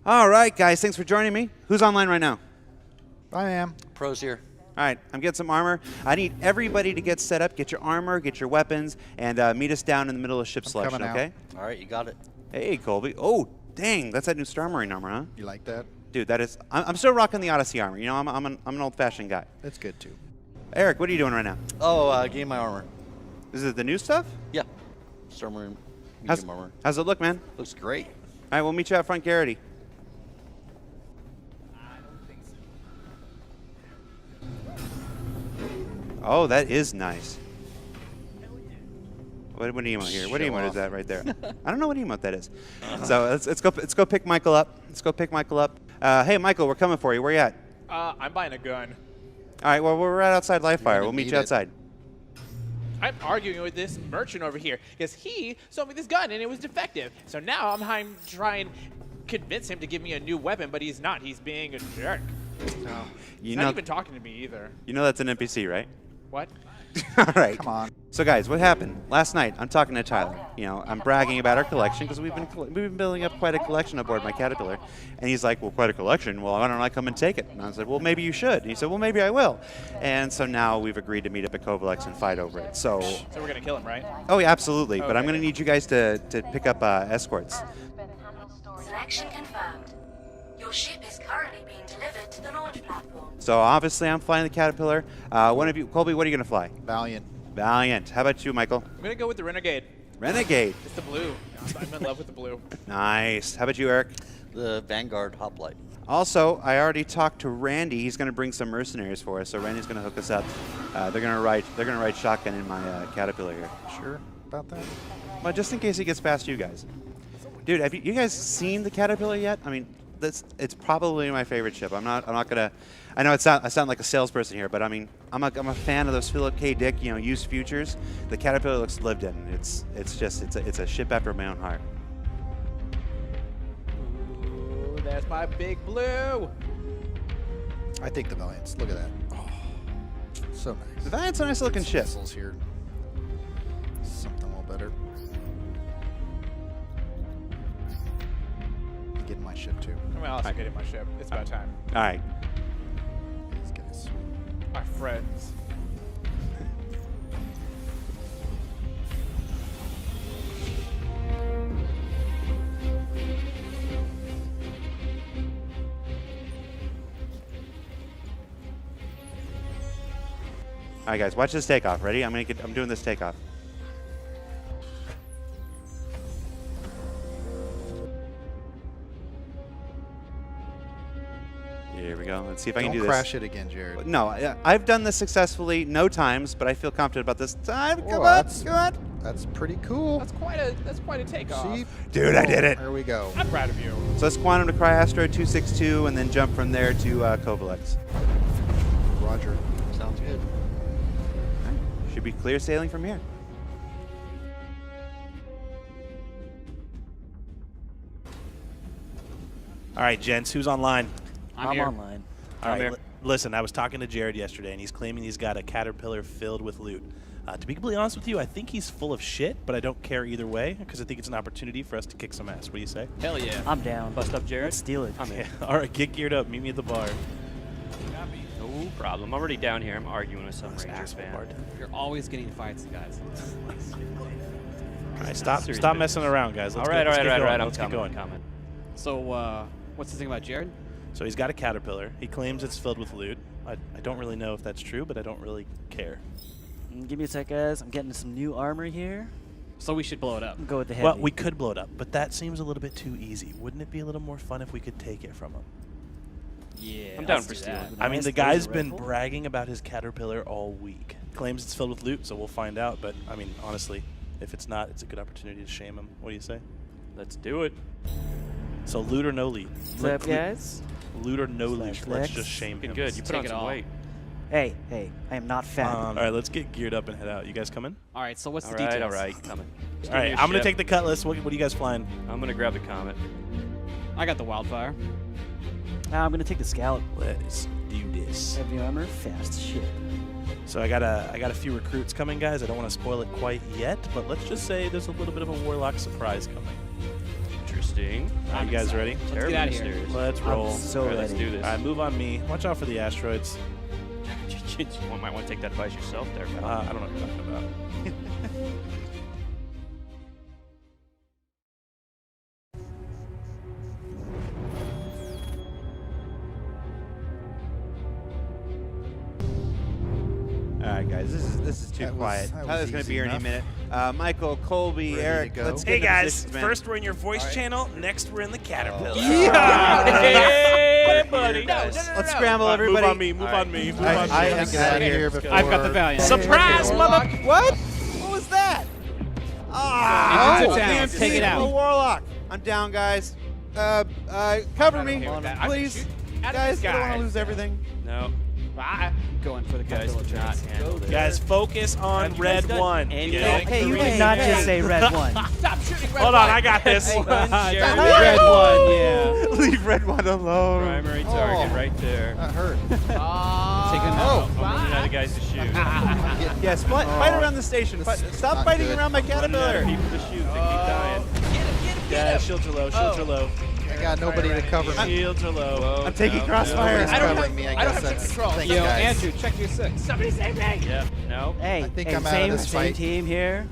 All right, guys, thanks for joining me. Who's online right now? I am. Pro's here. All right, I'm getting some armor. I need everybody to get set up, get your armor, get your weapons, and meet us down in the middle of ship selection, okay? All right, you got it. Hey, Colby. Oh, dang, that's that new Star Marine armor, huh? You like that? Dude, that is. I'm still rocking the Odyssey armor. You know, I'm an old-fashioned guy. That's good too. Eric, what are you doing right now? Oh, getting my armor. Is it the new stuff? Yeah. Star Marine medium armor. How's it look, man? Looks great. All right, we'll meet you out front, Garrity. Oh, that is nice. What emote here? What emote is that right there? I don't know what emote that is. So let's go pick Michael up. Let's go pick Michael up. Hey, Michael, we're coming for you. Where you at? I'm buying a gun. All right, well, we're right outside Livefire. We'll meet you outside. I'm arguing with this merchant over here because he sold me this gun and it was defective. So now I'm trying to convince him to give me a new weapon, but he's not. He's being a jerk. No. He's not even talking to me either. You know that's an NPC, right? What? All right. Come on. So, guys, what happened? Last night, I'm talking to Tyler. You know, I'm bragging about our collection because we've been building up quite a collection aboard my Caterpillar. And he's like, well, quite a collection? Well, why don't I come and take it? And I was like, well, maybe you should. And he said, well, maybe I will. And so now we've agreed to meet up at Kovalex and fight over it. So we're going to kill him, right? Oh, yeah, absolutely. Okay. But I'm going to need you guys to pick up escorts. Selection confirmed. Your ship is currently being delivered to the launch platform. So obviously I'm flying the Caterpillar. One of you, Colby, what are you going to fly? Valiant. Valiant. How about you, Michael? I'm going to go with the Renegade. Renegade. It's the blue. I'm in love with the blue. Nice. How about you, Eric? The Vanguard Hoplite. Also, I already talked to Randy. He's going to bring some mercenaries for us. So Randy's going to hook us up. They're going to ride shotgun in my Caterpillar here. Sure about that? Well, just in case he gets past you guys. Dude, have you guys seen the Caterpillar yet? I mean, it's probably my favorite ship. I'm not gonna. I know I sound like a salesperson here, but I mean, I'm a fan of those Philip K. Dick, used futures. The Caterpillar looks lived in. It's a ship after my own heart. Ooh, that's my big blue. I think the Valiants. Look at that. Oh, so nice. The Valiant's a nice looking ship. Missiles here. Something a little better. Getting my ship too. I'm also getting my ship. It's about time. All right. These guys. Our friends. All right, guys, watch this takeoff. Ready? I'm doing this takeoff. Here we go. Let's see if I can do this. Don't crash it again, Jared. No, I've done this successfully no times, but I feel confident about this time. Whoa, Come on, come on. That's pretty cool. That's quite a takeoff. See? Dude, I did it. There we go. I'm proud of you. So let's quantum to CryAstro 262 and then jump from there to Kovalex. Roger. Sounds good. Should be clear sailing from here. All right, gents, who's online? I'm online. All right, listen, I was talking to Jared yesterday, and he's claiming he's got a Caterpillar filled with loot. To be completely honest with you, I think he's full of shit, but I don't care either way, because I think it's an opportunity for us to kick some ass. What do you say? Hell yeah. I'm down. Bust up, Jared. Let's steal it. I'm here. All right, get geared up. Meet me at the bar. No problem. I'm already down here. I'm arguing with some Rangers fan. You're always getting fights, guys. All right, stop messing around, guys. Let's all right. Let's I'm get going. coming. So, what's the thing about Jared? So he's got a Caterpillar. He claims it's filled with loot. I don't really know if that's true, but I don't really care. Give me a sec, guys. I'm getting some new armor here. So we should blow it up. Go with the heavy. Well, we could blow it up, but that seems a little bit too easy. Wouldn't it be a little more fun if we could take it from him? Yeah. I'm down let's for do stealing. that. I mean, Nice the guy's laser been rifle. bragging about his Caterpillar all week. Claims it's filled with loot, so we'll find out. But, I mean, honestly, if it's not, it's a good opportunity to shame him. What do you say? Let's do it. So loot or no loot? What's up, guys? Loot or no loot? Slash Let's Lex. just shame Looking him. good. You put Take on it some all. weight. Hey, I am not fat. All right, let's get geared up and head out. You guys coming? All right. So what's All the right, details? all right. Coming. All right, I'm going to take the Cutlass. What are you guys flying? I'm going to grab the Comet. I got the Wildfire. I'm gonna take the Scout. Let's do this. Heavy armor, fast shit. So I got a few recruits coming, guys. I don't want to spoil it quite yet, but let's just say there's a little bit of a Warlock surprise coming. Interesting. Interesting. All right, you guys ready? Terribly get outta here. mysterious. Let's I'm roll. so All right, let's ready. do this. All right, move on me. Watch out for the asteroids. You might want to take that advice yourself there, pal. I don't know what you're talking about. All right, guys, this is too That was- quiet. that was Tyler's going to be easy here any enough. minute. Michael, Colby, Ready to Eric, go? let's get Hey into guys, positions, man. first we're in your voice channel. Next we're in the caterpillar. Hey, buddy. Let's scramble, Move everybody. on me. Move on me. Move on me. I get out of here before. I've got the Valiant. Surprise, mother! What? What was that? Engines are down. man, Take it I'm a out. warlock. I'm down, guys. Cover me, okay with that. I please. can shoot out of Guys, the I don't want sky. to lose everything. No, Bye. Going for the guys caterpillar cannot chance. handle this. Guys, focus on Have you guys red done one. any Okay? of Hey, you Hey, did not hey. just say red one. Stop shooting red Hold on, one. I got this. Jared, Red one, yeah. Leave red one alone. primary target right there. That hurt. Taking Oh. I'm running out of guys to shoot. Yes, fight around the station. Stop not fighting good. around my Running out of caterpillar. people to shoot. They keep dying. Yeah, shields are low. Shields are low. I got nobody to cover me. Shields are low. Whoa, I'm taking crossfire. Nobody's I don't covering have- me. I I don't guess have that's. control. Thanks, Yo, guys. Andrew, check your six. Somebody save me. Yep. No. Hey, I think hey, I'm out of same, this same fight. team here.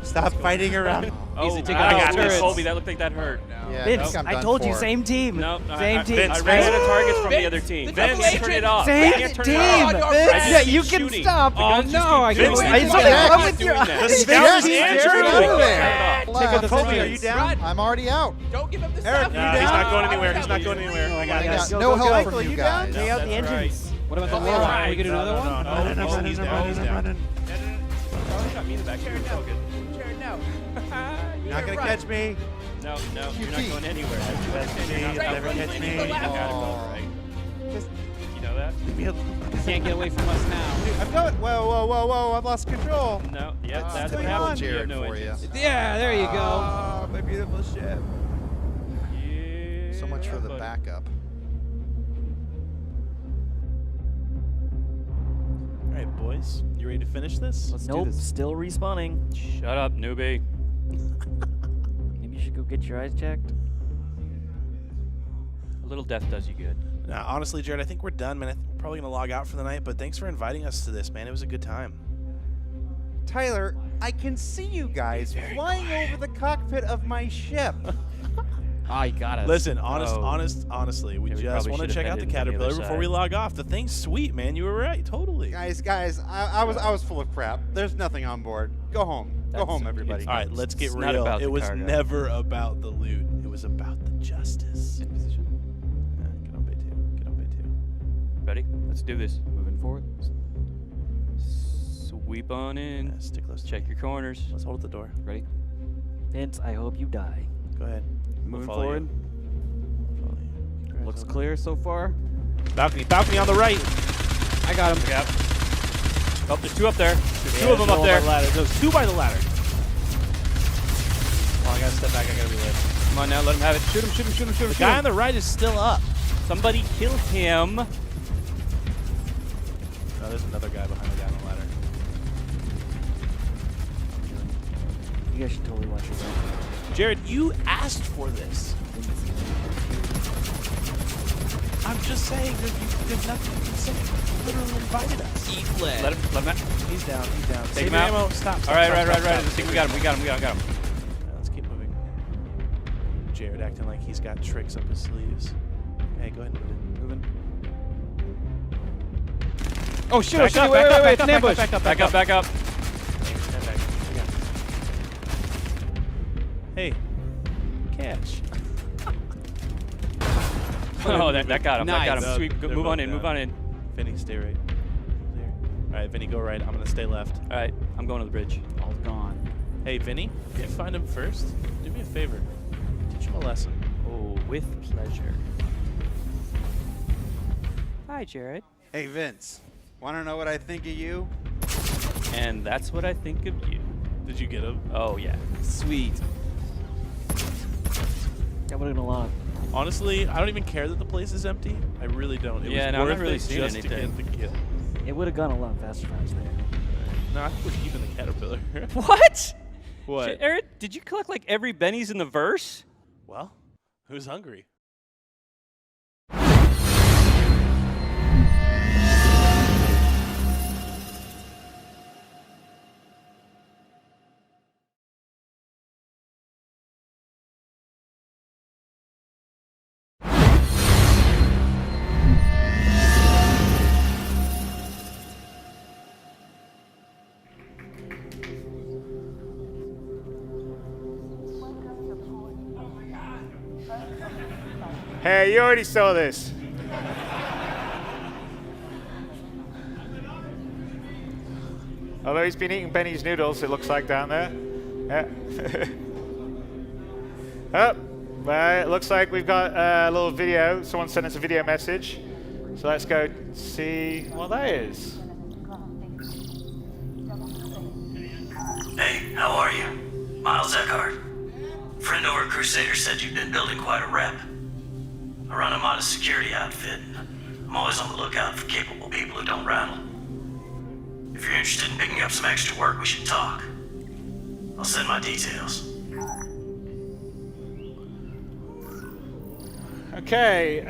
Stop fighting around. Oh, Easy, take I out got all this. turrets. Colby, that looked like that hurt. Yeah, Vince, think I'm I done told you, for. same team. No, Same team. I ran out of targets from the Vince, other team. the Vince, double turn it agent. off. Same I can't turn team. it off. Vince, I just Yeah, keep you can shooting. stop. Oh, no, I Vince, can't. keep It's doing something that. wrong Keep with doing your that. eyes. Yes, Andrew, Andrew, turn it out of off. there. Turn it off. Take out the Colby, are Valiant. you down? I'm already out. Don't give up the Eric, stuff. you Nah, he's down? not going anywhere. He's not going anywhere. I got I this. got Go, no go, help go. from you You down? guys. Take out the That's engines. What about the Oh, warlock? right. Can we get another one? No, he's down. He's down. Got me in the back. Jared, no. Jared, no. Not gonna catch me. No, you're not QT. going anywhere. You'll never catch me. You gotta go, right? Just You know that? leave me alone. Can't get away from us now. I'm going. Whoa! I've lost control. No, yeah, that's what going happens. on? You have Jared no for you. engines. Yeah, there you go. Oh, my beautiful ship. Yeah, So much for the buddy. backup. All right, boys. You ready to finish this? Let's do Nope, this. still respawning. Shut up, newbie. Maybe you should go get your eyes checked. A little death does you good. Nah, honestly, Jared, I think we're done, man. We're probably going to log out for the night, but thanks for inviting us to this, man. It was a good time. Tyler, I can see you guys flying over the cockpit of my ship. Ah, you got us. Listen, Oh. honestly, we Yeah, we just probably want to should check have out the headed to the other Caterpillar before we side. log off. The thing's sweet, man. You were right. Totally. guys, I was full of crap. There's nothing on board. Go home. Go That's home, okay. everybody. All right, let's get It's not real. about It the was cargo. never about the loot. It was about the justice. In position. Get on bay two. Get on bay two. Ready? Let's do this. Moving forward. Sweep on in. Yeah, stick close. to Check me. your corners. Let's hold at the door. Ready? Vince, I hope you die. Go ahead. We'll Moving follow forward. You. We'll follow you. Guys, Looks hold on. clear so far. Balcony on the right. I got him. Yep. Oh, there's two up there. There's two Yeah, of them there's up one there. by the ladder. There's two by the ladder. Oh, I gotta step back. I gotta reload. Come on now, let him have it. Shoot him, shoot him, shoot him, shoot him. The shoot guy him. on the right is still up. Somebody kill him. No, there's another guy behind the guy on the ladder. You guys should totally watch yourself. Jared, you asked for this. I'm just saying, there's nothing you can say. You literally invited us. Eat lead. Let him out. He's down. Take Save him your out. ammo. Stop. All right, stop, right. stop. I think we got him. We got him. Yeah, let's keep moving. Jared acting like he's got tricks up his sleeves. Hey, go ahead and move in. Oh, shit. Back up, Wait, back up, it's back an up, ambush. back up, Back up, back up. Stand back. Hey, catch. Oh, that got him. That got Nice. him. Sweep. They're Move on both in. Move down. on in. Vinny, stay right. There. All right, Vinny, go right. I'm gonna stay left. All right, I'm going to the bridge. All gone. Hey, Vinny, can you find him first? Do me a favor. Teach him a lesson. Oh, with pleasure. Hi, Jared. Hey, Vince. Want to know what I think of you? And that's what I think of you. Did you get him? Oh yeah. Sweet. That would have been a lot. Honestly, I don't even care that the place is empty. I really don't. It Yeah, was no, I'm worth not really it seeing just anything. to get the kill. It would have gone a lot faster if I was there. No, I think we're keeping the Caterpillar. What? What? Eric, did you collect like every Benny's in the verse? Well, Who's hungry? Hey, you already saw this. Although he's been eating Benny's noodles, it looks like down there. Yeah. Oh, well, it looks like we've got a little video. Someone sent us a video message. So let's go see what that is. Hey, how are you? Miles Eckhart. Friend over at Crusader said you've been building quite a rep. I run a modest security outfit. I'm always on the lookout for capable people who don't rattle. If you're interested in picking up some extra work, we should talk. I'll send my details. Okay,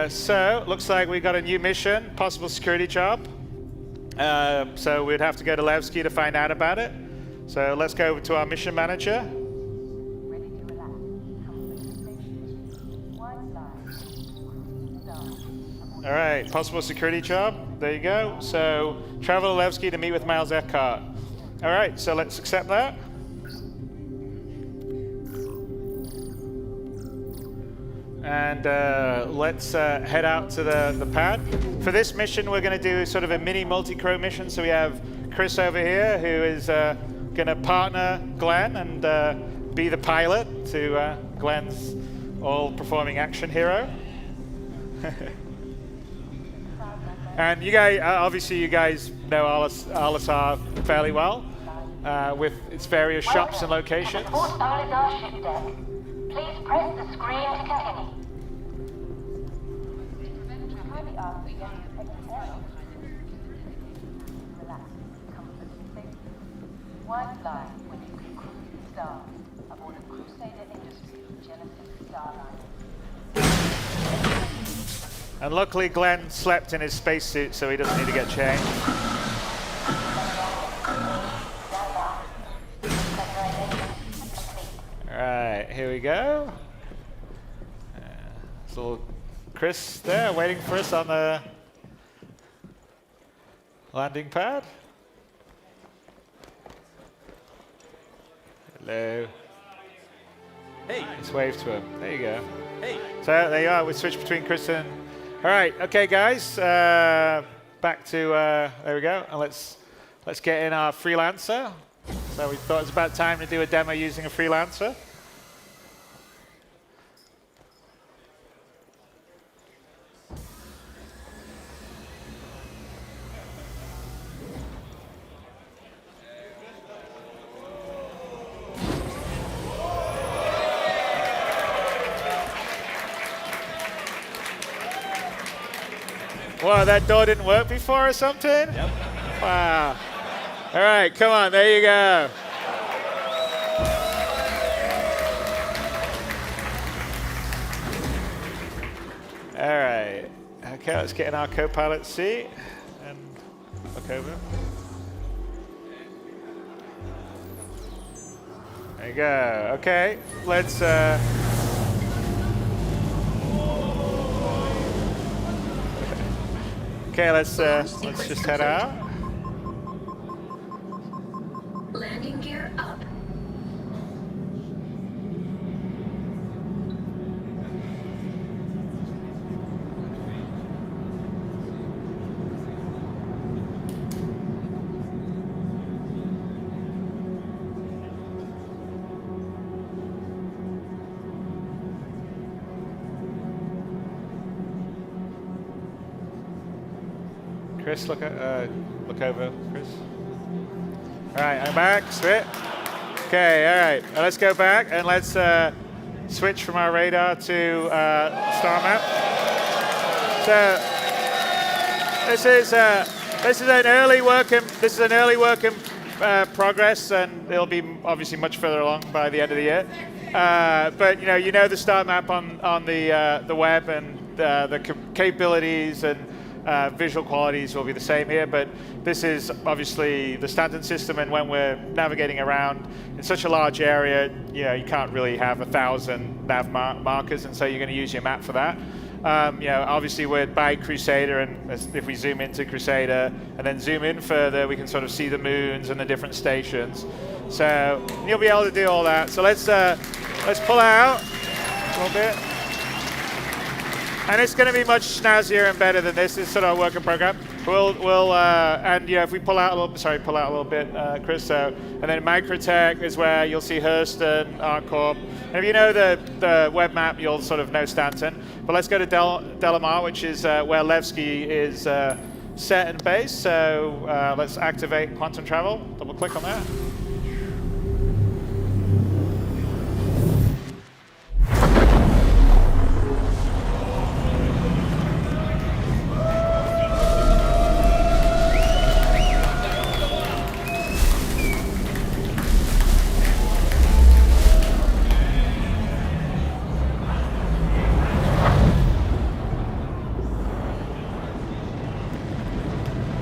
so looks like we got a new mission, possible security job. So we'd have to go to Levski to find out about it. So let's go over to our mission manager. All right, possible security job. There you go. So travel to Levski to meet with Miles Eckhart. All right, so let's accept that. And let's head out to the pad. For this mission, we're going to do sort of a mini multi-crew mission. So we have Chris over here, who is going to partner Glenn and be the pilot to Glenn's all-performing action hero. And you guys, obviously, you guys know Alisar fairly well, with its various shops and locations. Support Alisar ship deck. Please press the screen to continue. One line when you can cruise star aboard a Crusader Industries Genesis Starline. And luckily, Glenn slept in his spacesuit, so he doesn't need to get changed. All right, here we go. There's little Chris there waiting for us on the landing pad. Hello. Hey. Let's wave to him. There you go. Hey. So there you are. We switch between Chris and... All right, okay, guys. Back to there we go. And let's get in our freelancer. So we thought it was about time to do a demo using a freelancer. Wow, that door didn't work before or something? Yep. Wow. All right, come on, there you go. All right. Okay, let's get in our co-pilot seat and look over. There you go. Okay, let's okay, let's just head out. Landing gear up. Chris, look over, Chris. All right, I'm back. Switch. Okay, all right. Now let's go back and let's switch from our radar to star map. So this is an early work in progress, and it'll be obviously much further along by the end of the year. But you know the start map on the web, and the capabilities and visual qualities will be the same here. But this is obviously the standard system, and when we're navigating around in such a large area, you can't really have 1,000 nav markers, and so you're going to use your map for that. Obviously we're by Crusader, and if we zoom into Crusader and then zoom in further, we can sort of see the moons and the different stations. So you'll be able to do all that. So let's pull out a little bit. And it's going to be much snazzier and better than this. It's sort of a work in program. And if we pull out a little bit, Chris. So, and then Microtech is where you'll see Hurston, ArcCorp. And if you know the web map, you'll sort of know Stanton. But let's go to Delamar, which is where Levski is set and base. So let's activate quantum travel. Double click on that.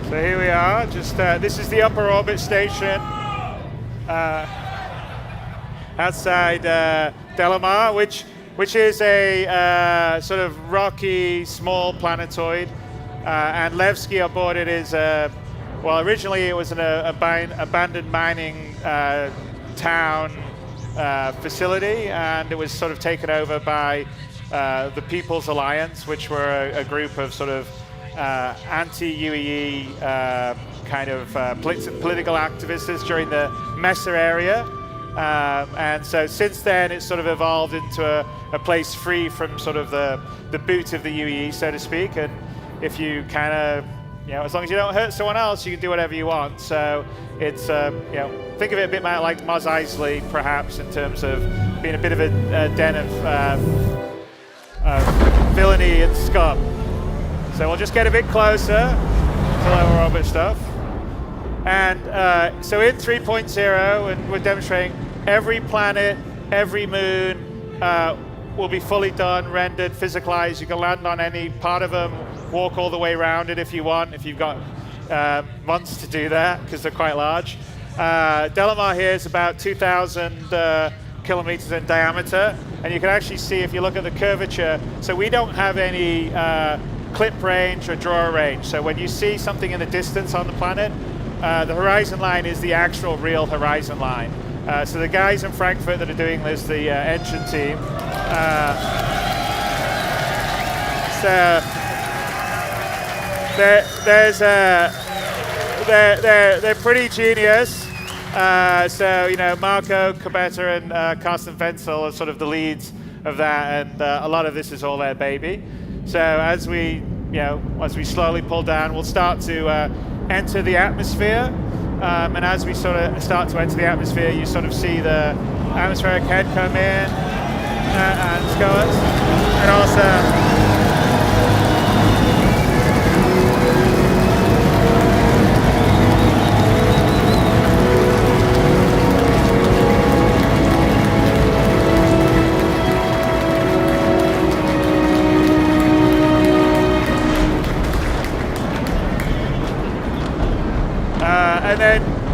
So here we are. This is the upper orbit station outside Delamar, which is a sort of rocky, small planetoid. And Levski on board it is, originally it was an abandoned mining town facility, and it was sort of taken over by the People's Alliance, which were a group of sort of anti-UEE kind of political activists during the Messer area. And so since then, it's sort of evolved into a place free from sort of the boot of the UEE, so to speak. And if you kind of, as long as you don't hurt someone else, you can do whatever you want. So it's, think of it a bit like Mos Eisley, perhaps, in terms of being a bit of a den of villainy and scum. So we'll just get a bit closer to lower orbit stuff. And so in 3.0, and we're demonstrating every planet, every moon will be fully done, rendered, physicalized. You can land on any part of them, walk all the way around it if you want, if you've got months to do that, because they're quite large. Delamar here is about 2,000 kilometers in diameter. And you can actually see, if you look at the curvature, so we don't have any clip range or draw range. So when you see something in the distance on the planet, the horizon line is the actual real horizon line. So the guys in Frankfurt that are doing this, the engine team, so they're pretty genius. So Marco Cabetta and Carsten Wenzel are sort of the leads of that, and a lot of this is all their baby. So as we slowly pull down, we'll start to enter the atmosphere. And as we sort of start to enter the atmosphere, you sort of see the atmospheric head come in and go us. And also,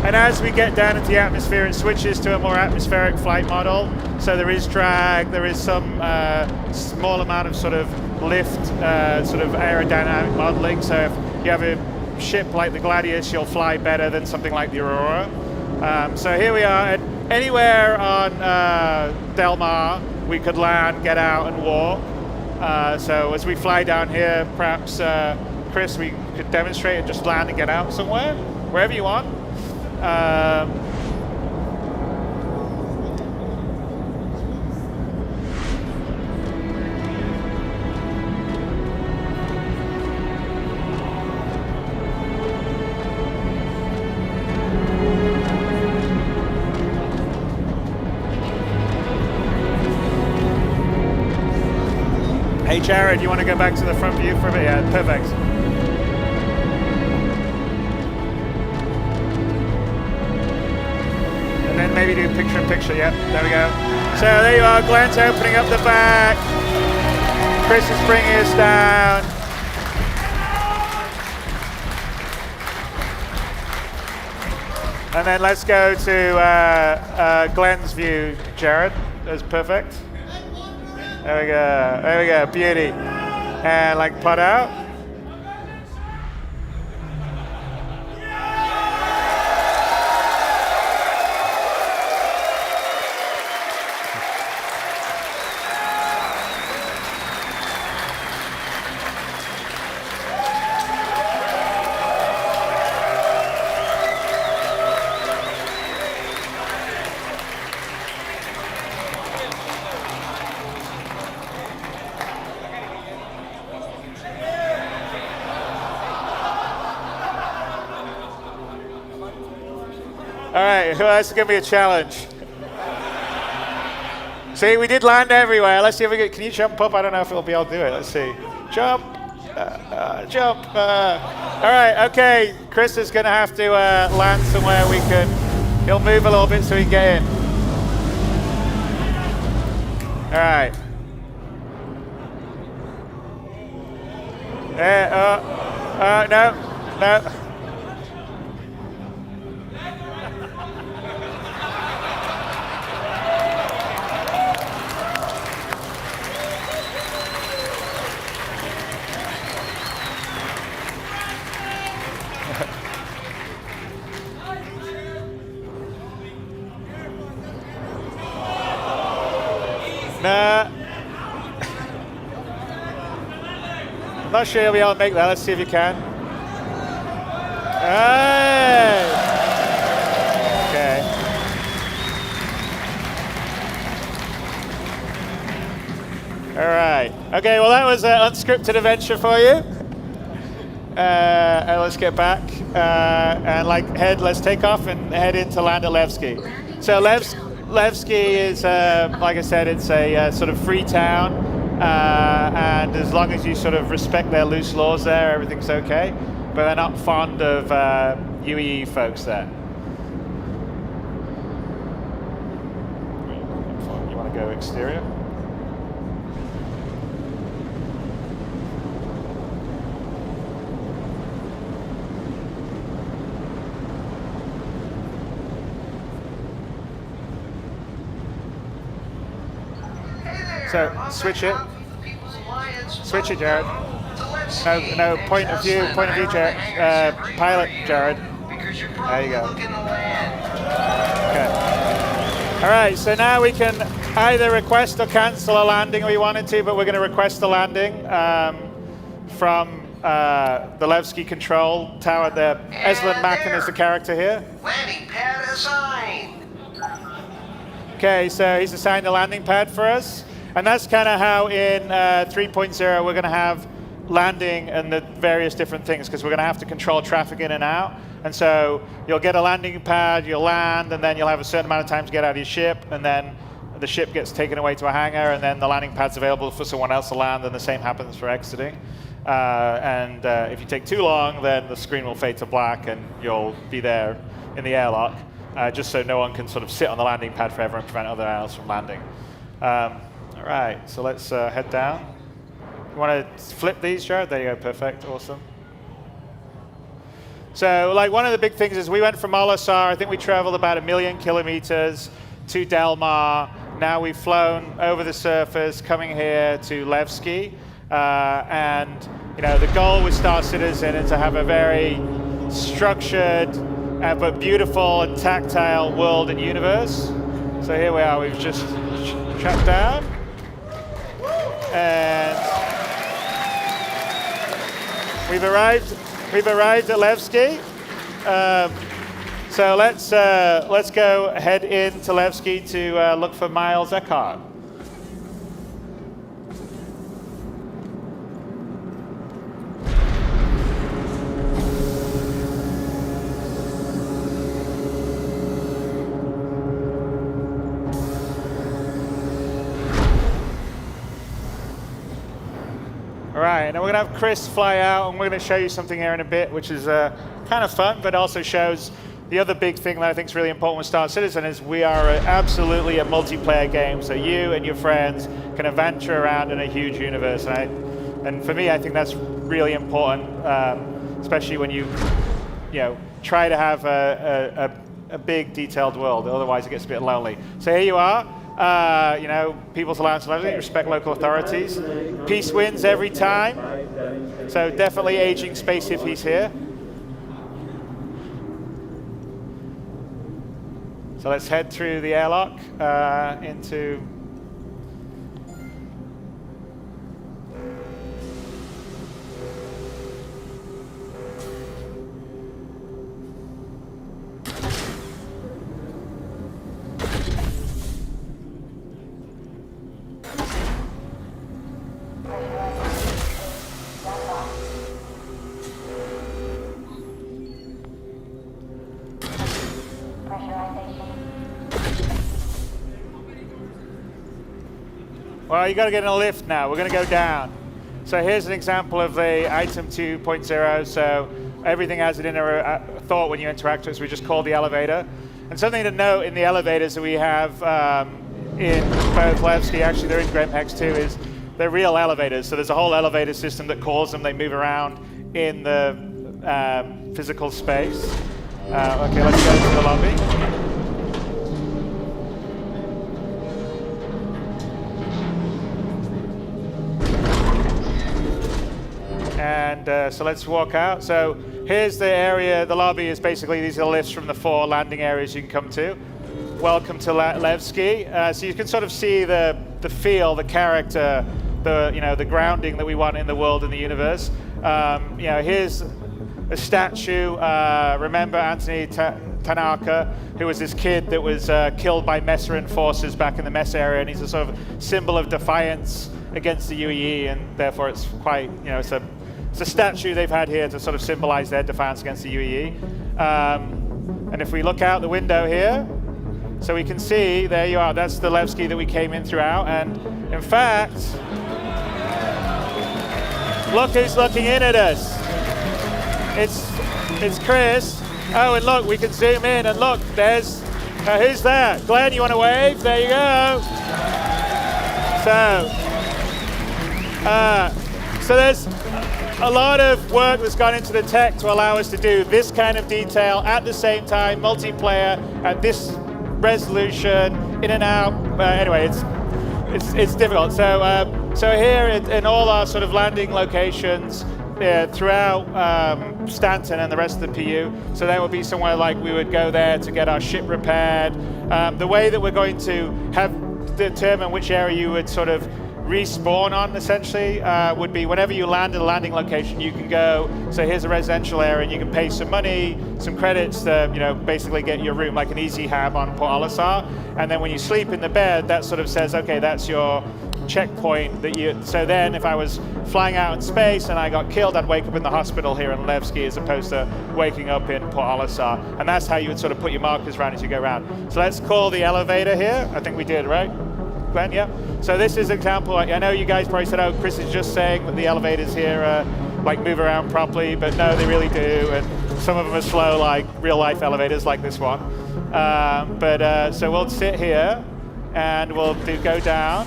and as we get down into the atmosphere, it switches to a more atmospheric flight model. So there is drag, there is some small amount of sort of lift, sort of aerodynamic modeling. So if you have a ship like the Gladius, you'll fly better than something like the Aurora. So here we are, and anywhere on Delamar, we could land, get out, and walk. So as we fly down here, perhaps, Chris, we could demonstrate and just land and get out somewhere, wherever you want. Hey Jared, you want to go back to the front view for a bit? Yeah, perfect. maybe do picture in picture. Yep, there we go. So there you are. Glenn's opening up the back. Chris is bringing us down. And then let's go to Glenn's view, Jared. That's perfect. There we go. There we go. Beauty. And like pot out. All right, who else is going to be a challenge? See, we did land everywhere. Let's see if we can. Can you jump up? I don't know if we'll be able to do it. Let's see. Jump. Jump. All right, okay. Chris is going to have to land somewhere we can. He'll move a little bit so we can get in. All right. No. Nah. I'm not sure you'll be able to make that. Let's see if you can. Hey! Okay. All right. Okay, well, that was an unscripted adventure for you. And let's get back. And let's take off and head into land at Levski. So Levski is, like I said, it's a sort of free town, and as long as you sort of respect their loose laws there, everything's okay. But they're not fond of UEE folks there. You want to go exterior? So switch it. Switch it, Jared. No, point of view, Jared. Pilot, Jared. There you go. Okay. All right, so now we can either request or cancel a landing if we wanted to, but we're going to request a landing from the Levski control tower. The Eslan Macken is the character here. Landing pad assigned. Okay, so he's assigned a landing pad for us. And that's kind of how in 3.0 we're going to have landing and the various different things, because we're going to have to control traffic in and out. And so you'll get a landing pad, you'll land, and then you'll have a certain amount of time to get out of your ship, and then the ship gets taken away to a hangar, and then the landing pad's available for someone else to land, and the same happens for exiting. If you take too long, then the screen will fade to black, and you'll be there in the airlock, just so no one can sort of sit on the landing pad forever and prevent other animals from landing. All right, so let's head down. You want to flip these, Jared? There you go, perfect, awesome. So one of the big things is we went from Olasar, I think we traveled about 1 million kilometers to Delmar. Now we've flown over the surface, coming here to Levski. And the goal with Star Citizen is to have a very structured but beautiful and tactile world and universe. So here we are, we've just shut down. And we've arrived at Levski. So let's go head into Levski to look for Miles Eckhart. All right, now we're going to have Chris fly out, and we're going to show you something here in a bit, which is kind of fun, but also shows the other big thing that I think is really important with Star Citizen is we are absolutely a multiplayer game. So you and your friends can adventure around in a huge universe. And for me, I think that's really important, especially when you try to have a big, detailed world. Otherwise, it gets a bit lonely. So here you are. People's Alliance Leveling, respect local authorities. Peace wins every time. So definitely aging spaceship piece here. So let's head through the airlock into... Well, you got to get in a lift now. We're going to go down. So here's an example of the item 2.0. So everything has an inner thought when you interact with it. So we just call the elevator. And something to note in the elevators that we have in both Levski, actually they're in Gremhex too, is they're real elevators. So there's a whole elevator system that calls them. They move around in the physical space. Okay, let's go to the lobby. And so let's walk out. So here's the area, the lobby is basically, these are the lifts from the 4 landing areas you can come to. Welcome to Levski. So you can sort of see the feel, the character, the grounding that we want in the world and the universe. Here's a statue. Remember Anthony Tanaka, who was this kid that was killed by Messeran forces back in the Mess area, and he's a sort of symbol of defiance against the UEE, and therefore it's quite, it's a statue they've had here to sort of symbolize their defiance against the UEE. And if we look out the window here, so we can see, there you are, that's the Levski that we came in throughout. And in fact, look who's looking in at us. It's Chris. Oh, and look, we can zoom in and look, there's, who's that? Glenn, you want to wave? There you go. So there's a lot of work that's gone into the tech to allow us to do this kind of detail at the same time, multiplayer, at this resolution, in and out. Anyway, it's difficult. So here in all our sort of landing locations throughout Stanton and the rest of the PU, so that would be somewhere like we would go there to get our ship repaired. The way that we're going to determine which area you would sort of respawn on, essentially, would be whenever you land at a landing location, you can go, so here's a residential area, and you can pay some money, some credits to, basically get your room, like an easy hab on Port Olisar. And then when you sleep in the bed, that sort of says, okay, that's your checkpoint that you, so then if I was flying out in space and I got killed, I'd wake up in the hospital here in Levski as opposed to waking up in Port Olisar. And that's how you would sort of put your markers around as you go around. So let's call the elevator here. I think we did, right? Glenn, yeah. So this is an example. I know you guys probably said, oh, Chris is just saying that the elevators here like move around properly, but no, they really do. And some of them are slow, like real life elevators like this one. So we'll sit here and we'll go down.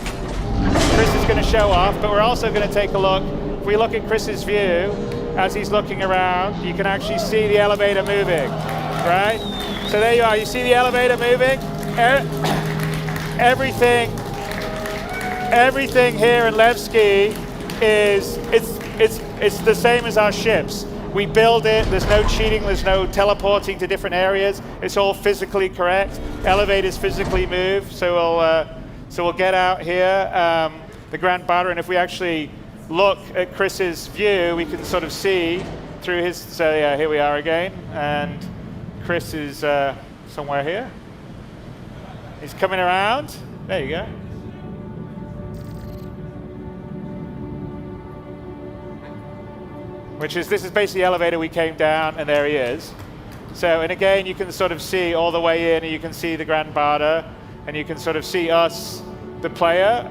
Chris is going to show off, but we're also going to take a look. If we look at Chris's view, as he's looking around, you can actually see the elevator moving, right? So there you are. You see the elevator moving? Everything here in Levski it's the same as our ships. We build it. There's no cheating. There's no teleporting to different areas. It's all physically correct. Elevators physically move. So we'll get out here, the Grand Barra, and if we actually look at Chris's view, we can sort of see through his. So yeah, here we are again, and Chris is somewhere here. He's coming around. There you go. This is basically the elevator we came down, and there he is. So, and again, you can sort of see all the way in, and you can see the Grand Barra, and you can sort of see us, the player,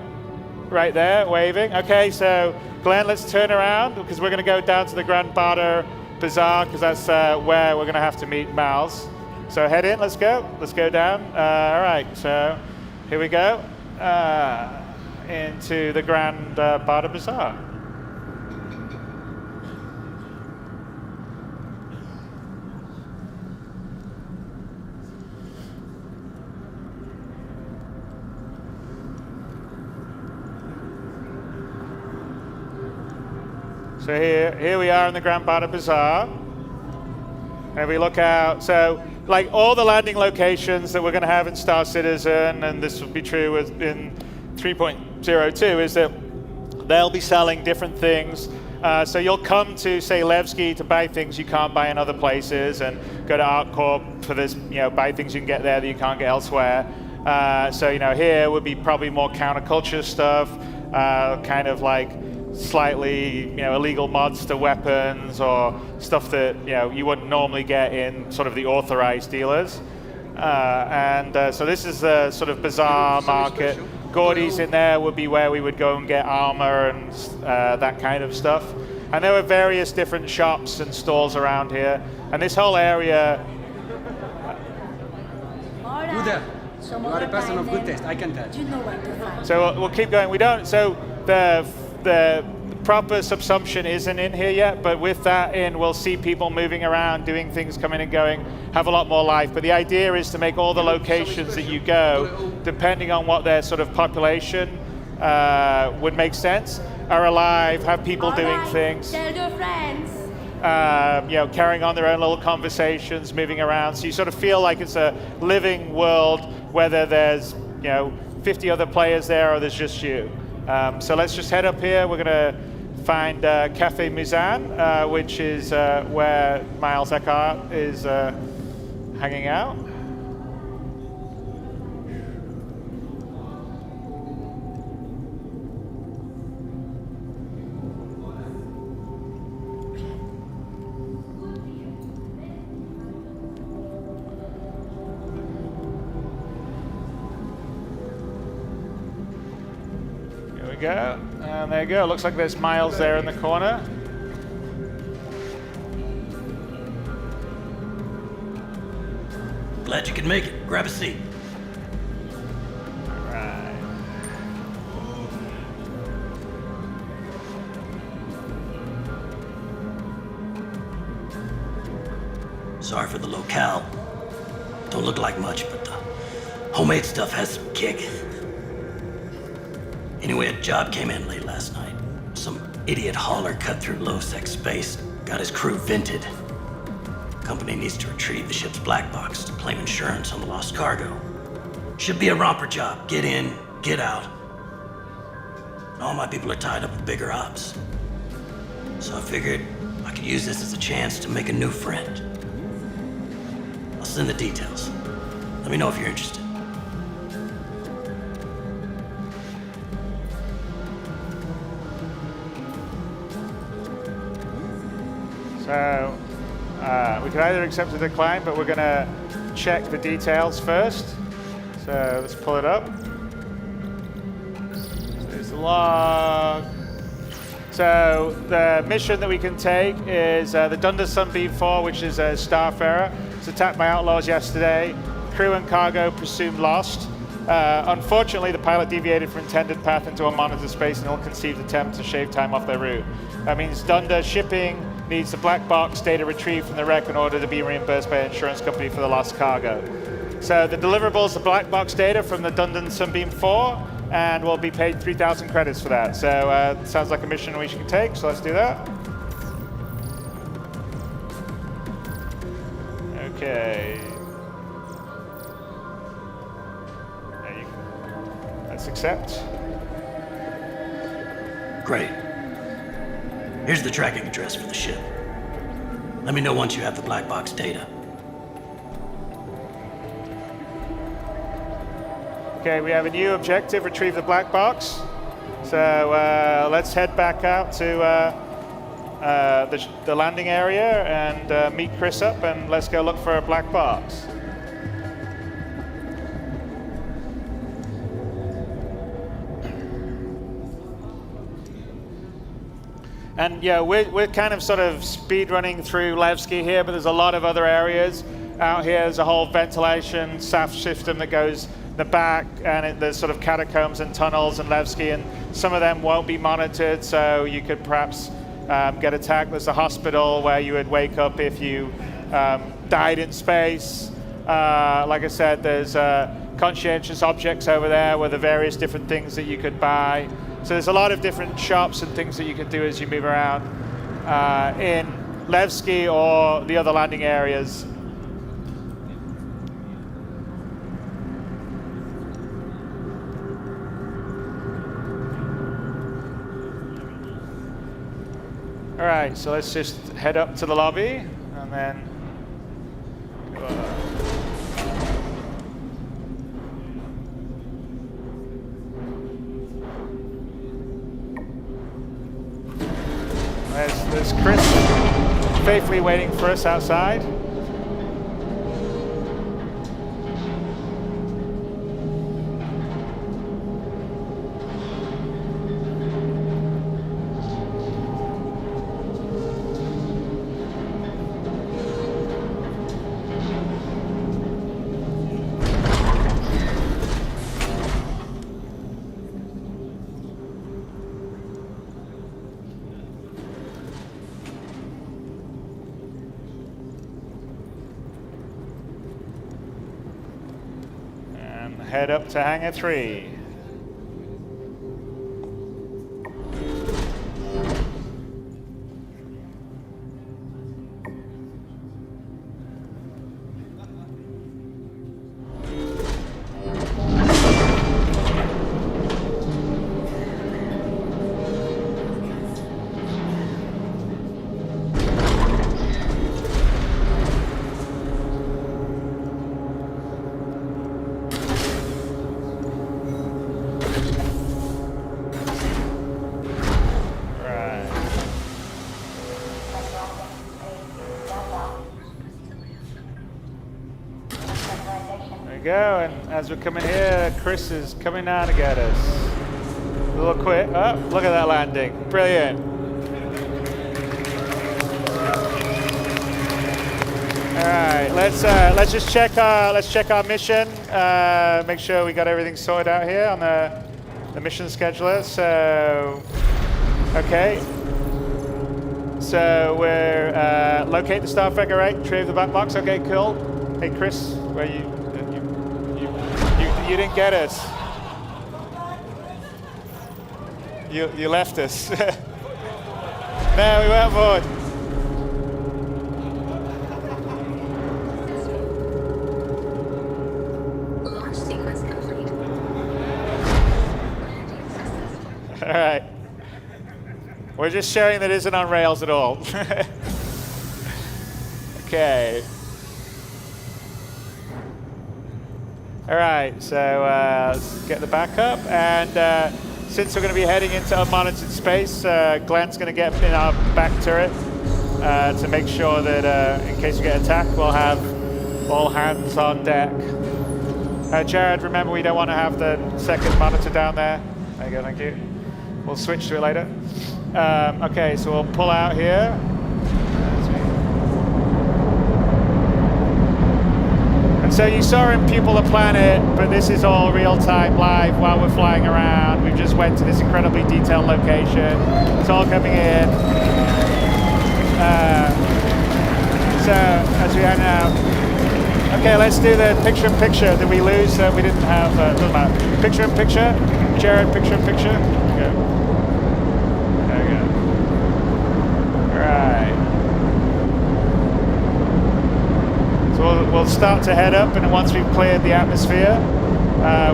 right there, waving. Okay, so Glenn, let's turn around, because we're going to go down to the Grand Barra Bazaar, because that's where we're going to have to meet Miles. So head in, let's go. Let's go down. All right, so here we go. Into the Grand Barter Bazaar. So here we are in the Grand Barter Bazaar. And we look out, so like all the landing locations that we're going to have in Star Citizen, and this will be true in 3.02, is that they'll be selling different things. So you'll come to, say, Levski to buy things you can't buy in other places, and go to ArtCorp for this, buy things you can get there that you can't get elsewhere. So, here would be probably more counterculture stuff, kind of like slightly, illegal mods to weapons or stuff that, you wouldn't normally get in sort of the authorized dealers. So this is the sort of bazaar market. Gordy's in there would be where we would go and get armor and that kind of stuff. And there were various different shops and stalls around here. And this whole area... You there. You are a person of good taste, I can tell. So we'll keep going. We don't... So the proper subsumption isn't in here yet, but with that in, we'll see people moving around, doing things, coming and going, have a lot more life. But the idea is to make all the locations that you go, depending on what their sort of population would make sense, are alive, have people doing things. Tell your friends. Carrying on their own little conversations, moving around. So you sort of feel like it's a living world, whether there's 50 other players there or there's just you. So let's just head up here. We're going to find Cafe Muzan, which is where Miles Eckhart is hanging out. Go. And there you go. Looks like there's Miles there in the corner. Glad you could make it. Grab a seat. All right. Sorry for the locale. Don't look like much, but the homemade stuff has some kick. Anyway, a job came in late last night. Some idiot hauler cut through low-sec space, got his crew vented. Company needs to retrieve the ship's black box to claim insurance on the lost cargo. Should be a romper job. Get in, get out. And all my people are tied up with bigger ops. So I figured I could use this as a chance to make a new friend. I'll send the details. Let me know if you're interested. So we can either accept or decline, but we're going to check the details first. So let's pull it up. So there's the log. So the mission that we can take is the Dunder Sunbeam 4, which is a Starfarer. It's attacked by outlaws yesterday. Crew and cargo presumed lost. Unfortunately, the pilot deviated from intended path into unmonitored space in an ill-conceived attempt to shave time off their route. That means Dunder Shipping needs the black box data retrieved from the wreck in order to be reimbursed by an insurance company for the lost cargo. So the deliverables, the black box data from the Dunder Sunbeam 4, and we'll be paid 3,000 credits for that. So sounds like a mission we should take, so let's do that. Okay. Let's accept. Great. Here's the tracking address for the ship. Let me know once you have the black box data. Okay, we have a new objective, retrieve the black box. So let's head back out to the landing area and meet Chris up, and let's go look for a black box. And yeah, we're kind of sort of speed running through Levski here, but there's a lot of other areas. out here. There's a whole ventilation SAF system that goes the back, and there's sort of catacombs and tunnels and Levski, and some of them won't be monitored, so you could perhaps get attacked. There's a hospital where you would wake up if you died in space. Like I said, there's conscientious objects over there with the various different things that you could buy. So there's a lot of different shops and things that you can do as you move around in Levski or the other landing areas. All right, so let's just head up to the lobby and then there's Chris faithfully waiting for us outside. Head up to Hangar 3. Go, and as we're coming here, Chris is coming down to get us. A little quick. Oh, look at that landing! Brilliant. All right, let's just check our mission. Make sure we got everything sorted out here on the mission scheduler. So, okay. So we're locate the Starfighter, right? Retrieve the black box. Okay, cool. Hey, Chris, where you? You didn't get us. You left us. No, we weren't bored. Launch sequence complete. All right. We're just showing that it isn't on rails at all. Okay. All right, so let's get the backup, and since we're going to be heading into unmonitored space, Glenn's going to get in our back turret to make sure that in case we get attacked, we'll have all hands on deck. Jared, remember we don't want to have the second monitor down there. There you go, thank you. We'll switch to it later. Okay, so we'll pull out here. And so you saw in Pupil the Planet, but this is all real-time live while we're flying around. We've just went to this incredibly detailed location. It's all coming in. So as we are now, okay, let's do the picture-in-picture. Did we lose? We didn't have, doesn't matter. Picture-in-picture. Jared, picture-in-picture. There we go. All right. So we'll start to head up, and once we've cleared the atmosphere,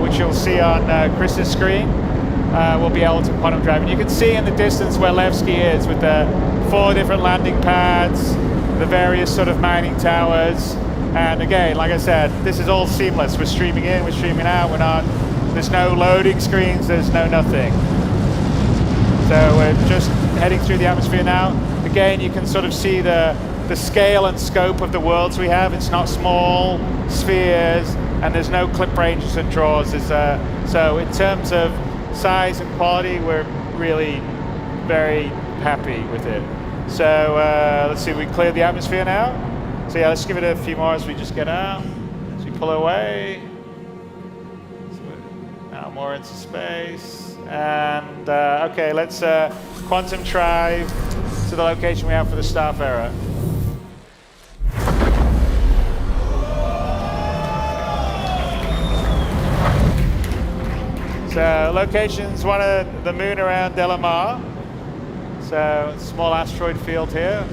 which you'll see on Chris's screen, we'll be able to quantum drive. And you can see in the distance where Levski is with the 4 different landing pads, the various sort of mining towers. And again, like I said, this is all seamless. We're streaming in, we're streaming out, there's no loading screens, there's no nothing. So we're just heading through the atmosphere now. Again, you can sort of see the scale and scope of the worlds we have. It's not small spheres, and there's no clip ranges and draws. So in terms of size and quality, we're really very happy with it. So let's see, we cleared the atmosphere now. So yeah, let's give it a few more as we just get out. As we pull away. So now more into space. And okay, let's quantum drive to the location we have for the Starfarer. So location's one of the moon around Delamar. So small asteroid field here.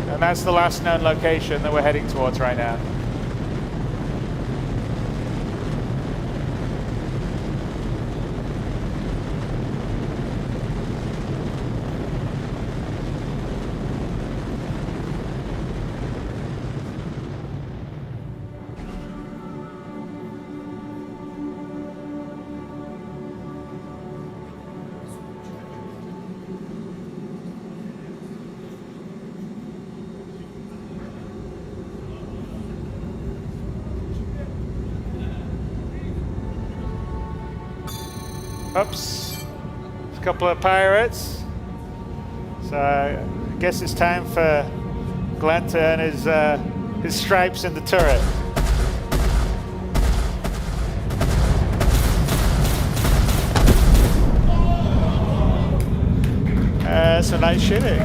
And that's the last known location that we're heading towards right now. Oops, a couple of pirates. So I guess it's time for Glenn to earn his stripes in the turret. Some nice shooting.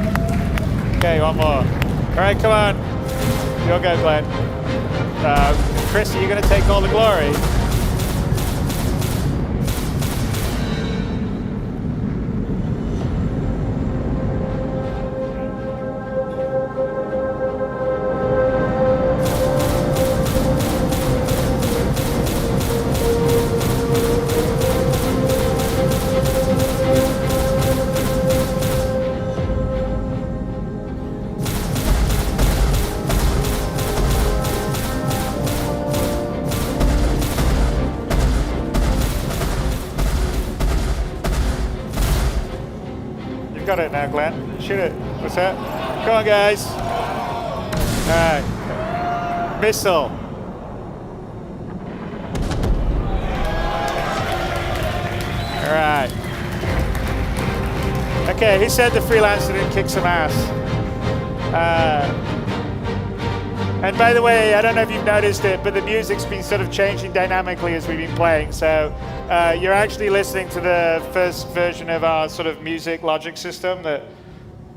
Okay, one more. All right, come on. You'll go, Glenn. Chris, are you going to take all the glory? Got it now, Glenn. Shoot it. What's that? Come on, guys. All right. Missile. All right. Okay, he said the freelancer didn't kick some ass. And by the way, I don't know if you've noticed it, but the music's been sort of changing dynamically as we've been playing. So you're actually listening to the first version of our sort of music logic system that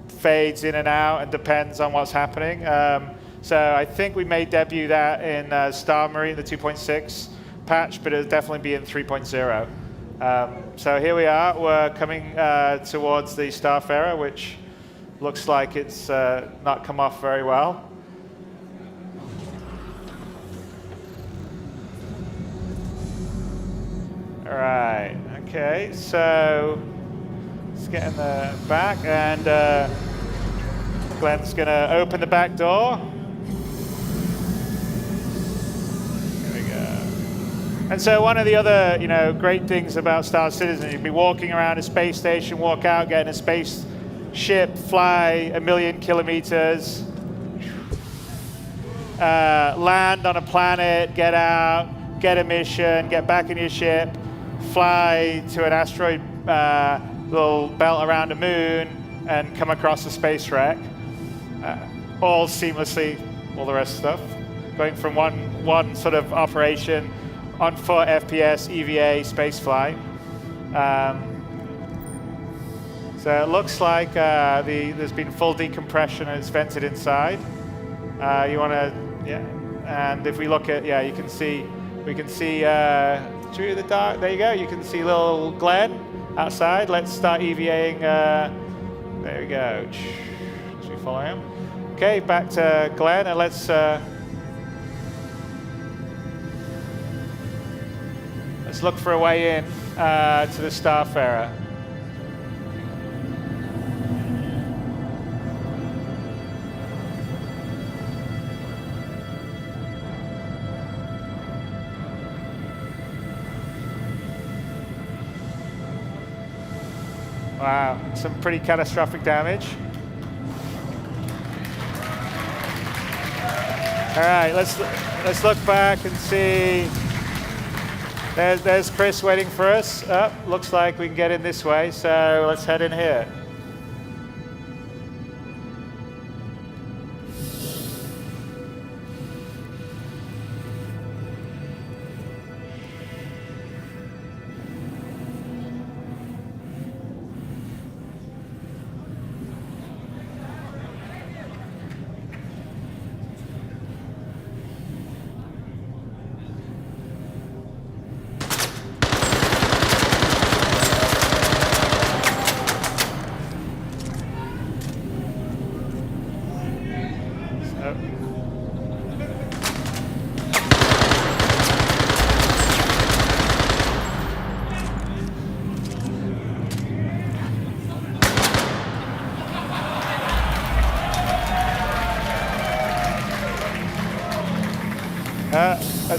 fades in and out and depends on what's happening. So I think we may debut that in Star Marine, the 2.6 patch, but it'll definitely be in 3.0. So here we are. We're coming towards the Starfarer, which looks like it's not come off very well. All right, okay, so let's get in the back, and Glenn's gonna open the back door. There we go. And so one of the other, great things about Star Citizen, you'd be walking around a space station, walk out, get in a spaceship, fly 1 million kilometers, land on a planet, get out, get a mission, get back in your ship, fly to an asteroid little belt around a moon, and come across a space wreck. All seamlessly, all the rest of stuff. Going from one sort of operation on foot, FPS, EVA, space flight. So it looks like there's been full decompression and it's vented inside. You want to, yeah. And if we look at, we can see through the dark. There you go. You can see little Glenn outside. Let's start EVAing. There we go. Should we follow him? Okay, back to Glenn, and let's look for a way in to the Starfarer. Wow, some pretty catastrophic damage. All right, let's look back and see. There's Chris waiting for us. Looks like we can get in this way, so let's head in here.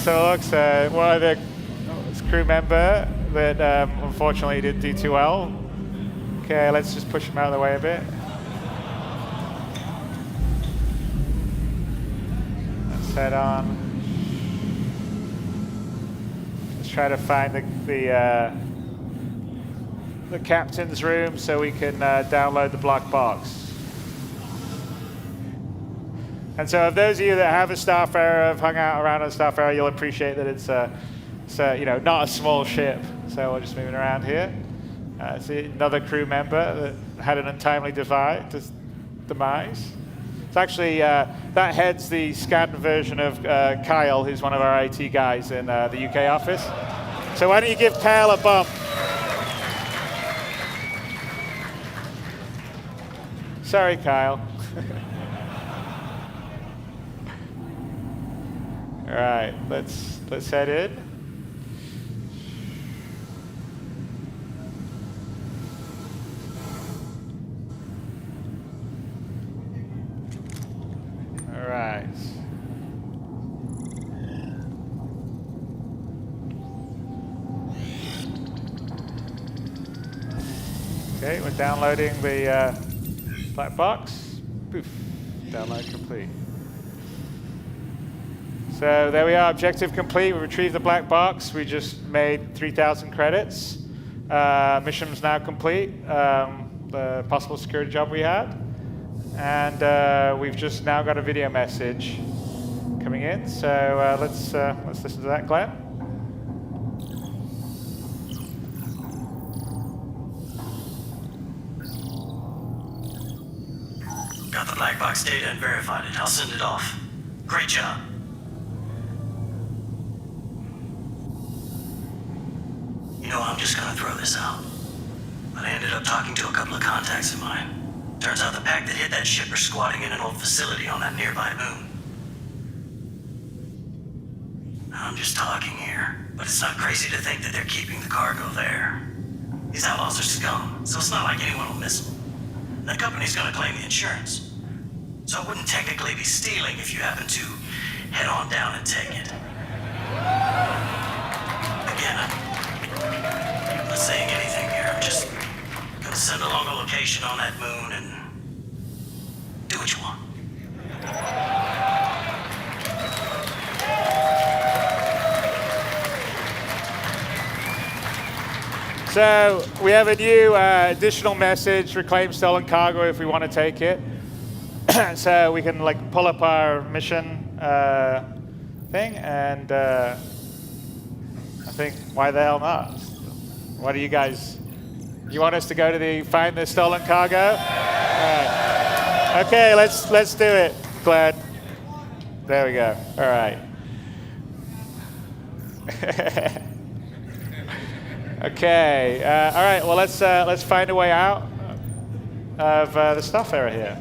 let's have a look. So one of the crew member that unfortunately didn't do too well. Okay, let's just push him out of the way a bit. Let's head on. Let's try to find the captain's room so we can download the black box. And so, of those of you that have a Starfarer, have hung out around a Starfarer, you'll appreciate that it's you know, not a small ship. So we're just moving around here. See another crew member that had an untimely demise. It's actually that heads the scanned version of Kyle, who's one of our IT guys in the UK office. So why don't you give Kyle a bump? Sorry, Kyle. All right, let's head in. All right. Okay, we're downloading the black box. Poof, download complete. So there we are, objective complete. We retrieved the black box. We just made 3,000 credits. Mission's now complete, the possible security job we had. And we've just now got a video message coming in. So let's listen to that, Glenn. Got the black box data and verified it. I'll send it off. Great job. You know, I'm just gonna throw this out. But I ended up talking to a couple of contacts of mine. Turns out the pack that hit that ship are squatting in an old facility on that nearby moon. I'm just talking here, but it's not crazy to think that they're keeping the cargo there. These outlaws are scum, so it's not like anyone will miss them. The company's gonna claim the insurance. So it wouldn't technically be stealing if you happen to head on down and take it. Again, I'm not saying anything here. I'm just gonna send along a location on that moon and do what you want. So we have a new additional message, reclaim stolen cargo if we want to take it. So we can like pull up our mission thing, and I think why the hell not? What do you guys? You want us to go to find the stolen cargo? All right. Okay, let's do it, Glenn. There we go. All right. Okay. All right. Well, let's find a way out of the stuff area here.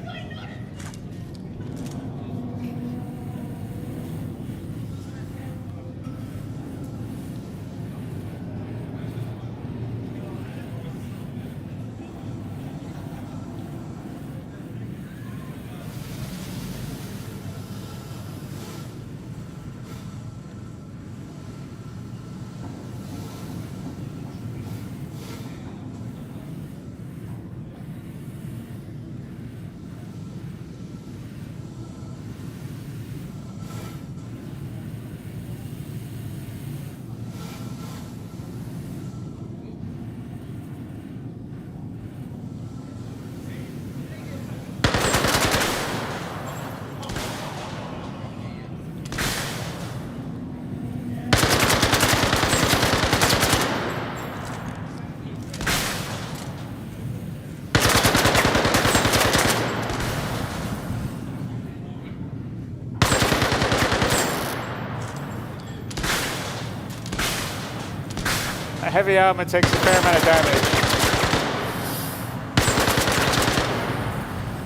Heavy armor takes a fair amount of damage.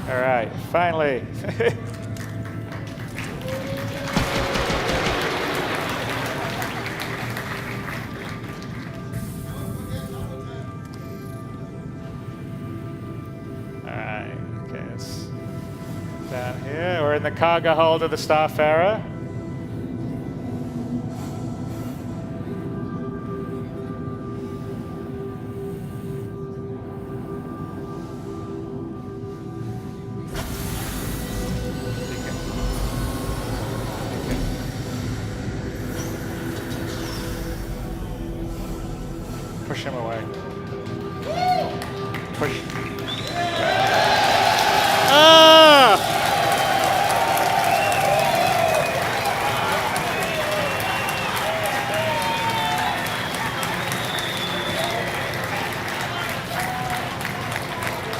All right, finally. All right, okay, it's down here. We're in the cargo hold of the Starfarer. push him away. Push. Ah!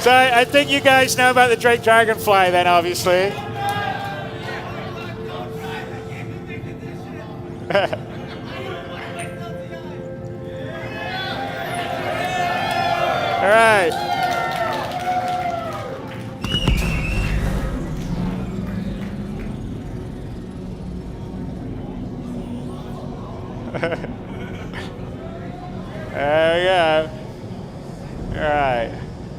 So I think you guys know about the Drake Dragonfly then, obviously. All right. There we go. All right.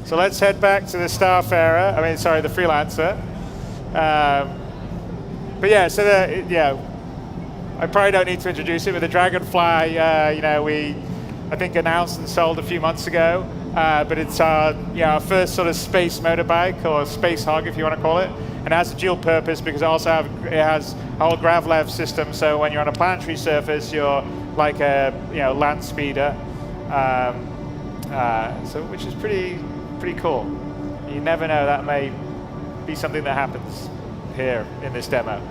So let's head back to the Starfarer. I mean, sorry, the Freelancer. But yeah, so I probably don't need to introduce it, but the Dragonfly, you know, we I think announced and sold a few months ago. But it's our first sort of space motorbike, or space hog, if you want to call it. And it has a dual purpose because it also has a whole gravlev system. So when you're on a planetary surface, you're like a land speeder. So which is pretty cool. You never know, that may be something that happens here in this demo.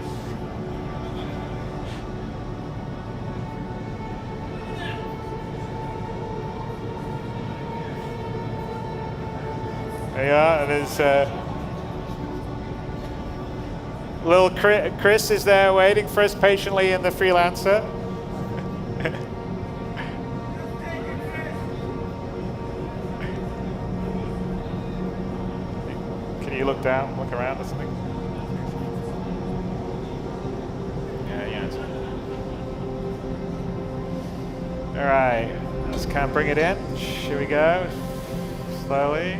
There you are, and there's little Chris is there waiting for us patiently in the Freelancer. Can you look down, look around or something? Yeah. All right, let's kind of bring it in. Here we go, slowly.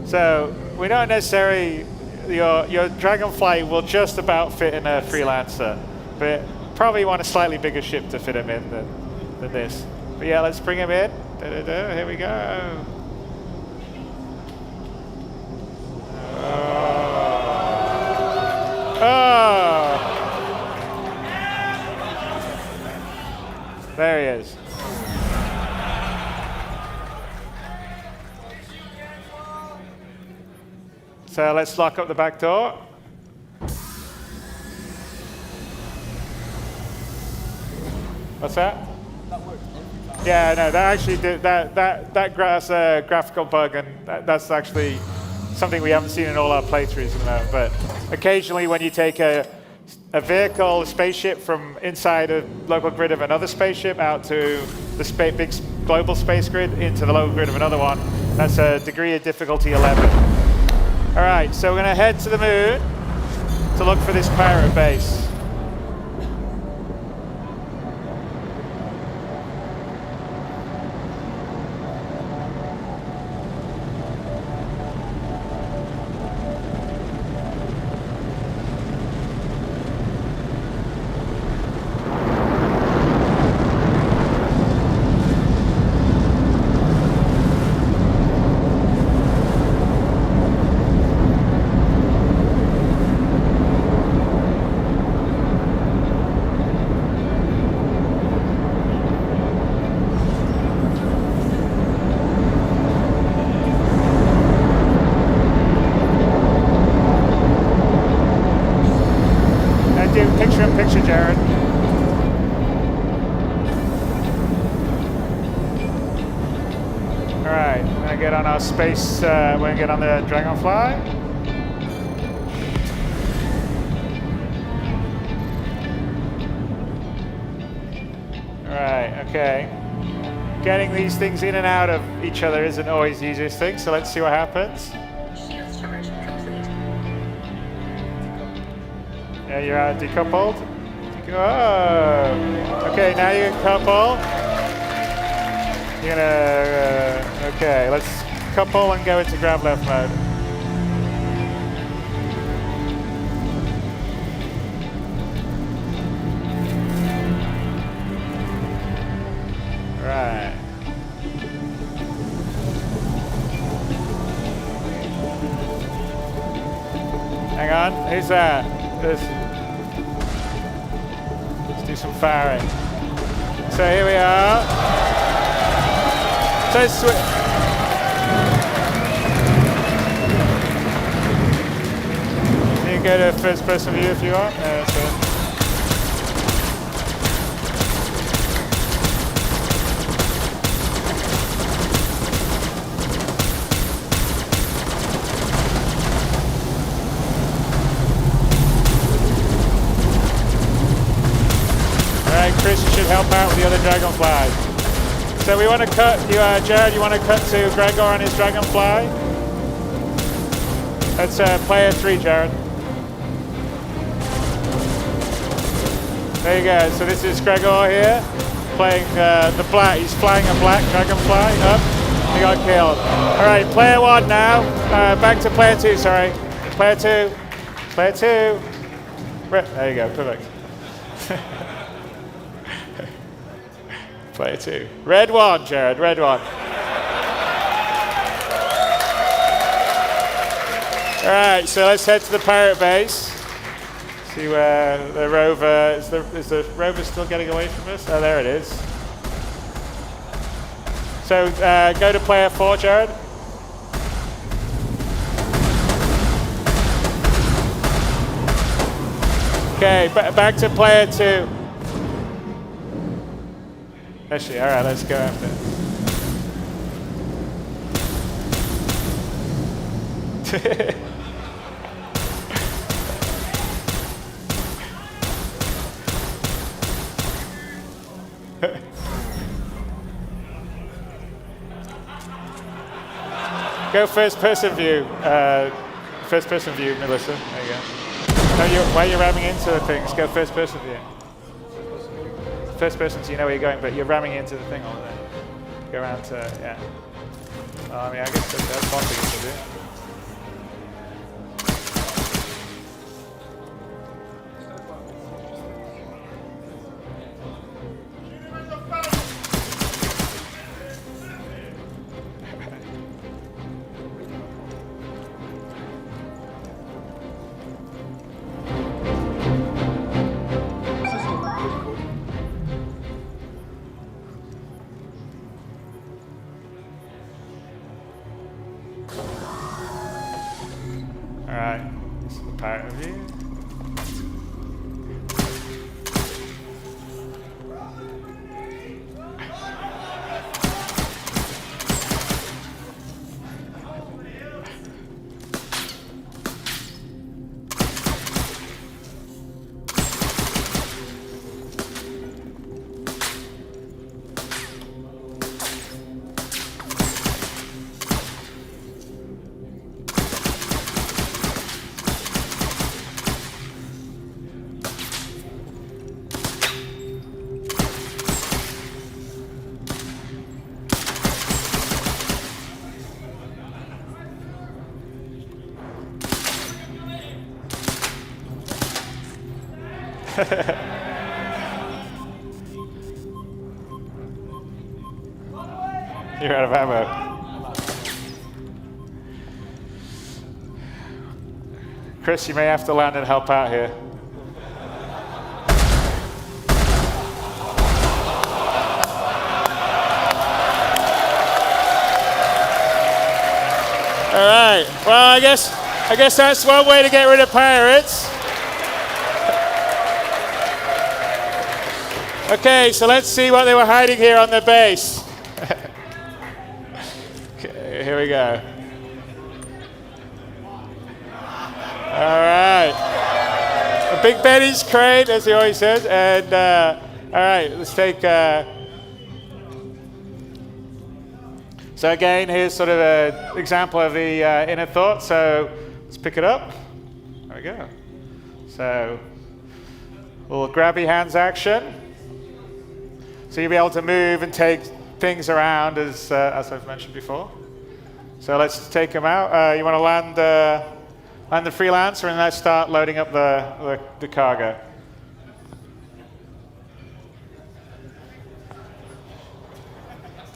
So we don't necessarily, your Dragonfly will just about fit in a Freelancer, but probably want a slightly bigger ship to fit him in than this. But yeah, let's bring him in. Here we go. Oh! There he is. So let's lock up the back door. What's that? Yeah, no, that actually did, that's a graphical bug, and that's actually something we haven't seen in all our playthroughs at the moment. But occasionally, when you take a vehicle, a spaceship from inside a local grid of another spaceship out to the big global space grid into the local grid of another one, that's a degree of difficulty 11. All right, so we're going to head to the moon to look for this pirate base. Picture, Jared. All right, we're gonna get on our space. We're gonna get on the Dragonfly. All right, okay. Getting these things in and out of each other isn't always the easiest thing, so let's see what happens. Yeah, you're decoupled. Oh, okay, now you couple. You're gonna, okay, let's couple and go into grab left mode. All right. Hang on, who's that? Let's do some firing. So here we are. So you can go to first person view if you want. Chris, you should help out with the other dragonflies. So we want to cut, Jared, you want to cut to Gregor on his dragonfly? That's player 3, Jared. There you go. So this is Gregor here, playing the black. He's flying a black dragonfly up. He got killed. All right, player 1 now. Back to player 2, sorry. Player 2. Player 2. There you go, perfect. Player 2. Red 1, Jared, red 1. All right, so let's head to the pirate base. See where the rover, is the rover still getting away from us? Oh, there it is. So go to player 4, Jared. Okay, back to player 2. Actually, all right, let's go after it. Go first person view. First person view, Melissa. There you go. No, while you're ramming into the things, go first person view. First person, so you know where you're going, but you're ramming into the thing all day. Go around to, yeah. I mean, I guess that's one thing to do. You're out of ammo. Chris, you may have to land and help out here. All right. Well, I guess that's one way to get rid of pirates. Okay, so let's see what they were hiding here on their base. Okay, here we go. All right. A Big Benny's crate, as he always says. And all right, let's take. So again, here's sort of an example of the inner thought. So let's pick it up. There we go. So little grabby hands action. So you'll be able to move and take things around, as I've mentioned before. So let's take them out. You want to land the freelancer, and let's start loading up the cargo.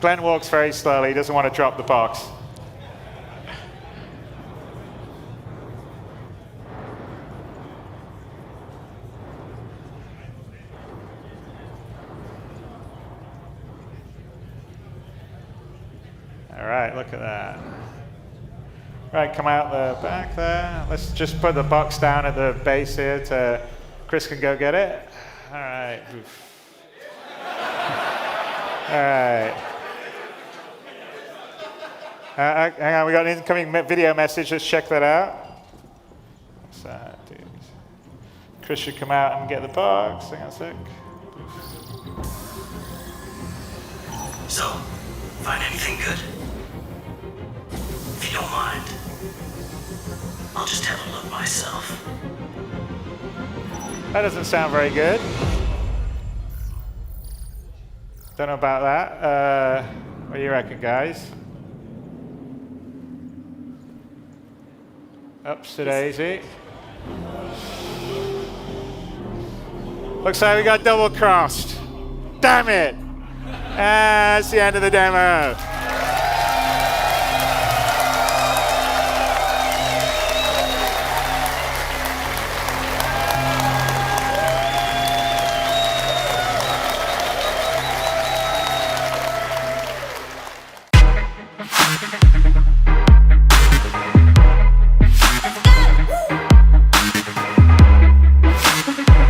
Glenn walks very slowly. He doesn't want to drop the box. All right, look at that. Right, come out the back there. Let's just put the box down at the base here to Chris can go get it. All right. Oof. All right. Hang on, we got an incoming video message. Let's check that out. What's that, dude? Chris should come out and get the box. Hang on a sec. So, find anything good? If you don't mind, I'll just have a look myself. That doesn't sound very good. Don't know about that. What do you reckon, guys? Ups to daisy. Looks like we got double crossed. Damn it! That's the end of the demo.